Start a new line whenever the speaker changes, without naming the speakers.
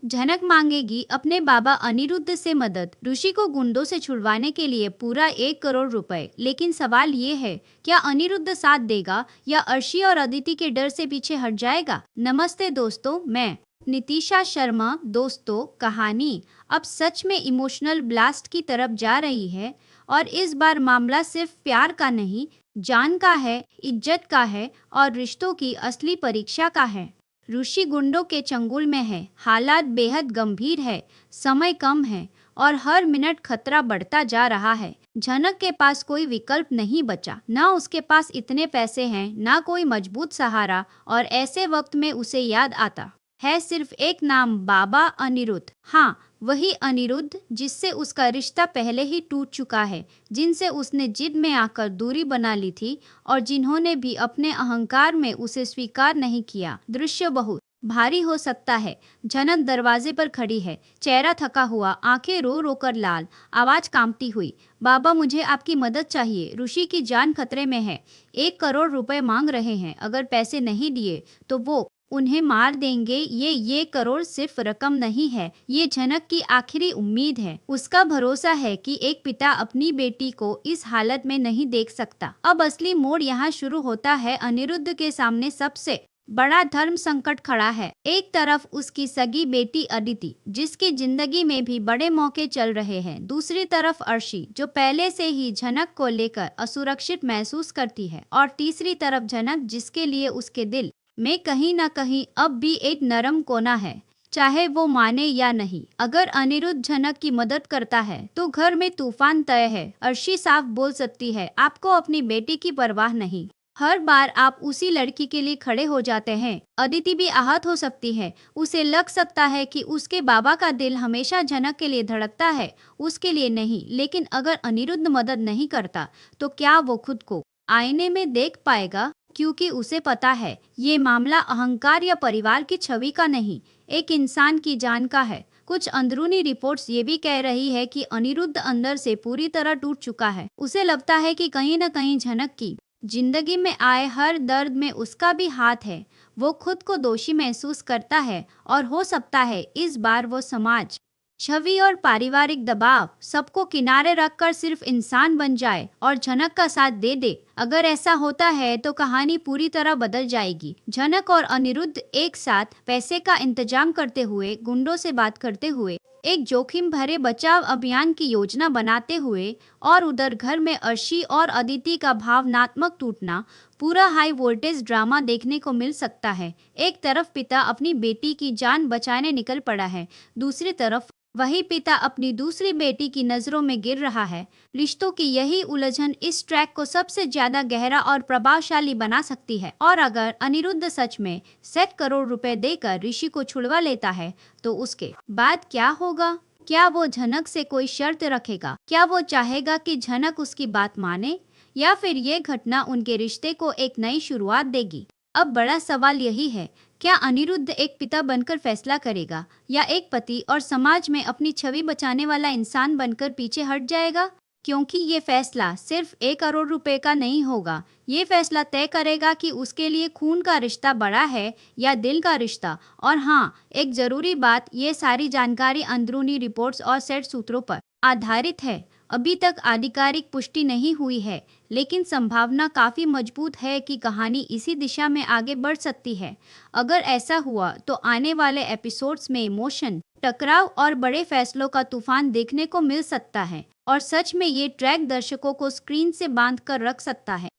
झनक मांगेगी अपने बाबा अनिरुद्ध से मदद। ऋषि को गुंडों से छुड़वाने के लिए पूरा 1 करोड़ रुपए। लेकिन सवाल ये है, क्या अनिरुद्ध साथ देगा या अर्शी और अदिति के डर से पीछे हट जाएगा? नमस्ते दोस्तों, मैं नितिशा शर्मा। दोस्तों, कहानी अब सच में इमोशनल ब्लास्ट की तरफ जा रही है और इस बार मामला सिर्फ प्यार का नहीं, जान का है, इज्जत का है और रिश्तों की असली परीक्षा का है। ऋषि गुंडों के चंगुल में है, हालात बेहद गंभीर है, समय कम है और हर मिनट खतरा बढ़ता जा रहा है। झनक के पास कोई विकल्प नहीं बचा, ना उसके पास इतने पैसे हैं, ना कोई मजबूत सहारा और ऐसे वक्त में उसे याद आता है सिर्फ एक नाम, बाबा अनिरुद्ध। हाँ, वही अनिरुद्ध जिससे उसका रिश्ता पहले ही टूट चुका है, जिनसे उसने जिद में आकर दूरी बना ली थी और जिन्होंने भी अपने अहंकार में उसे स्वीकार नहीं किया। दृश्य बहुत भारी हो सकता है। झनक दरवाजे पर खड़ी है, चेहरा थका हुआ, आंखें रो रो कर लाल, आवाज कांपती हुई। बाबा, मुझे आपकी मदद चाहिए। ऋषि की जान खतरे में है। 1 करोड़ रुपए मांग रहे हैं। अगर पैसे नहीं दिए तो वो उन्हें मार देंगे। ये करोड़ सिर्फ रकम नहीं है, ये झनक की आखिरी उम्मीद है। उसका भरोसा है कि एक पिता अपनी बेटी को इस हालत में नहीं देख सकता। अब असली मोड़ यहाँ शुरू होता है। अनिरुद्ध के सामने सबसे बड़ा धर्म संकट खड़ा है। एक तरफ उसकी सगी बेटी अदिति, जिसकी जिंदगी में भी बड़े मौके चल रहे हैं। दूसरी तरफ अर्शी, जो पहले से ही झनक को लेकर असुरक्षित महसूस करती है। और तीसरी तरफ झनक, जिसके लिए उसके दिल में कहीं ना कहीं अब भी एक नरम कोना है, चाहे वो माने या नहीं। अगर अनिरुद्ध झनक की मदद करता है तो घर में तूफान तय है। अर्शी साफ बोल सकती है, आपको अपनी बेटी की परवाह नहीं। हर बार आप उसी लड़की के लिए खड़े हो जाते हैं। अदिति भी आहत हो सकती है। उसे लग सकता है कि उसके बाबा का दिल हमेशा झनक के लिए धड़कता है, उसके लिए नहीं। लेकिन अगर अनिरुद्ध मदद नहीं करता तो क्या वो खुद को आईने में देख पाएगा? क्योंकि उसे पता है, ये मामला अहंकार या परिवार की छवि का नहीं, एक इंसान की जान का है। कुछ अंदरूनी रिपोर्ट्स ये भी कह रही है कि अनिरुद्ध अंदर से पूरी तरह टूट चुका है। उसे लगता है कि कहीं न कहीं झनक की जिंदगी में आए हर दर्द में उसका भी हाथ है। वो खुद को दोषी महसूस करता है और हो सकता है इस बार वो समाज, छवि और पारिवारिक दबाव सबको किनारे रखकर सिर्फ इंसान बन जाए और झनक का साथ दे दे। अगर ऐसा होता है तो कहानी पूरी तरह बदल जाएगी। झनक और अनिरुद्ध एक साथ पैसे का इंतजाम करते हुए, गुंडों से बात करते हुए, एक जोखिम भरे बचाव अभियान की योजना बनाते हुए, और उधर घर में अर्शी और अदिति का भावनात्मक टूटना, पूरा हाई वोल्टेज ड्रामा देखने को मिल सकता है। एक तरफ पिता अपनी बेटी की जान बचाने निकल पड़ा है, दूसरी तरफ वही पिता अपनी दूसरी बेटी की नजरों में गिर रहा है। रिश्तों की यही उलझन इस ट्रैक को सबसे ज्यादा गहरा और प्रभावशाली बना सकती है। और अगर अनिरुद्ध सच में 100 करोड़ रुपए देकर ऋषि को छुड़वा लेता है तो उसके बाद क्या होगा? क्या वो झनक से कोई शर्त रखेगा? क्या वो चाहेगा कि झनक उसकी बात माने, या फिर ये घटना उनके रिश्ते को एक नई शुरुआत देगी? अब बड़ा सवाल यही है, क्या अनिरुद्ध एक पिता बनकर फैसला करेगा या एक पति और समाज में अपनी छवि बचाने वाला इंसान बनकर पीछे हट जाएगा? क्योंकि ये फैसला सिर्फ 1 करोड़ रुपए का नहीं होगा। ये फैसला तय करेगा कि उसके लिए खून का रिश्ता बड़ा है या दिल का रिश्ता। और हाँ, एक जरूरी बात, ये सारी जानकारी अंदरूनी रिपोर्ट्स और सेट सूत्रों पर आधारित है। अभी तक आधिकारिक पुष्टि नहीं हुई है, लेकिन संभावना काफी मजबूत है कि कहानी इसी दिशा में आगे बढ़ सकती है। अगर ऐसा हुआ तो आने वाले एपिसोड्स में इमोशन, टकराव और बड़े फैसलों का तूफान देखने को मिल सकता है। और सच में ये ट्रैक दर्शकों को स्क्रीन से बांध कर रख सकता है।